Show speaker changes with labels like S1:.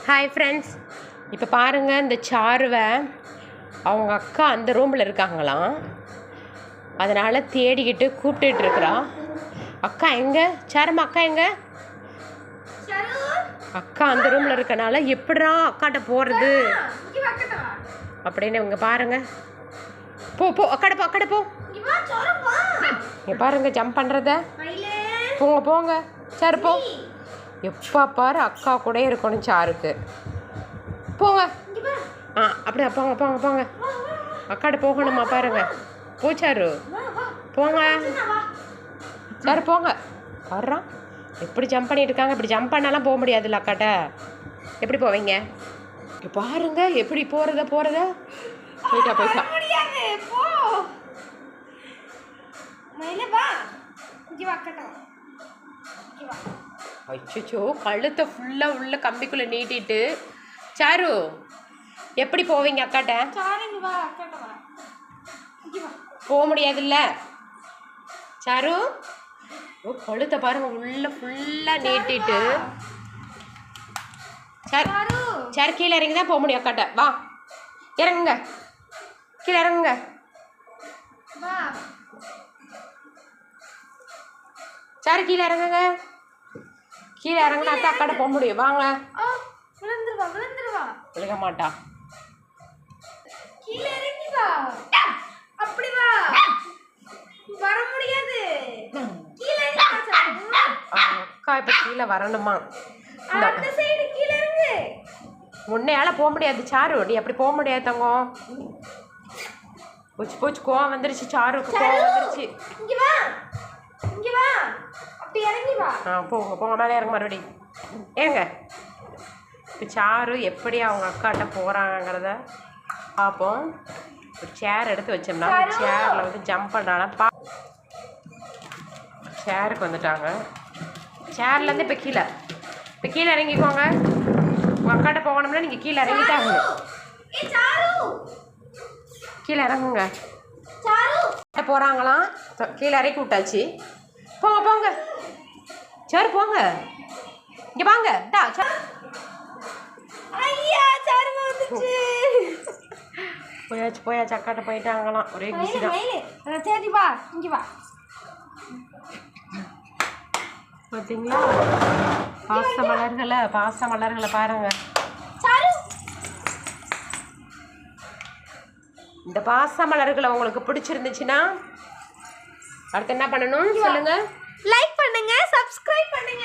S1: Hi friends, இப்போ பாருங்கள், இந்த சாருவை அவங்க அக்கா அந்த ரூமில் இருக்காங்களாம். அதனால் தேடிக்கிட்டு கூப்பிட்டுட்டு இருக்கிறா. அக்கா எங்கே? சாருமா அக்கா எங்கே? அக்கா அந்த ரூமில் இருக்கனால எப்படிடா அக்காட்ட போகிறது அப்படின்னு இவங்க பாருங்க. போ போ அக்காட போ, அக்காட போ. இங்கே பாருங்க ஜம்ப் பண்ணுறத. போங்க போங்க சாரு போ. எப்போ பாரு அக்கா கூட இருக்கணும் சாருக்கு. போங்க. அப்படியா போங்க போங்க போங்க. அக்காட்ட போகணுமா பாருங்க. போச்சாரு போங்க. சாரு போங்க. வர்றான் எப்படி ஜம்ப் பண்ணிட்டு இருக்காங்க. இப்படி ஜம்ப் பண்ணாலாம் போக முடியாதுல்ல அக்காட்ட. எப்படி போவீங்க? பாருங்க எப்படி போகிறத போயிட்டா போயிட்டா. அச்சோ, கழுத்தை ஃபுல்லாக உள்ள கம்பிக்குள்ளே நீட்டிட்டு. சாரு எப்படி போவீங்க அக்காட்ட? போக முடியாதுல்ல சாரு. ஓ, கழுத்தை பாருங்க உள்ள ஃபுல்லாக நீட்டிட்டு. சாரு கீழே இறங்கி தான் போக முடியும் அக்காட்ட. வா இறங்குங்க, கீழே இறங்குங்க. சாரு கீழே இறங்குங்க. கீழே இறங்கினா தான் அக்காட்ட போக முடியும். வாங்க. விழுக மாட்டா. அக்கா இப்ப கீழே வரணுமா? உன்னையால போக முடியாது சாரு. நீ அப்படி போக முடியாது தங்கம். போச்சு போச்சு, கோவம் வந்துருச்சு சாருக்கு. கோவம் வந்துருச்சு. போங்க போங்க, மேலே இறங்க மறுபடி. ஏங்க இப்போ சாரு எப்படி அவங்க அக்காட்ட போகிறாங்கிறத பார்ப்போம். ஒரு சேர் எடுத்து வச்சோம்னா சேரில் வந்து ஜம்ப் பண்ணுறாலும் சேருக்கு வந்துட்டாங்க. சேர்லேருந்து இப்போ கீழே இறங்கிக்கோங்க. உங்கள் அக்காட்ட போகணும்னா நீங்கள் கீழே இறங்கிட்டாங்க. கீழே இறங்குங்க. போகிறாங்களாம். கீழே இறக்கி விட்டாச்சு. போங்க போங்க. சரி போங்க. இங்கே வாங்க. போயாச்சு அக்காட்ட போயிட்டாங்களாம். ஒரே பிஸி தான். பார்த்தீங்களா பாச மலர்களை பாருங்க. இந்த பாச மலர்களை உங்களுக்கு பிடிச்சிருந்துச்சுன்னா அடுத்து என்ன பண்ணணும் சொல்லுங்க.
S2: லைக் பண்ணுங்க, சப்ஸ்கிரைப் பண்ணுங்க.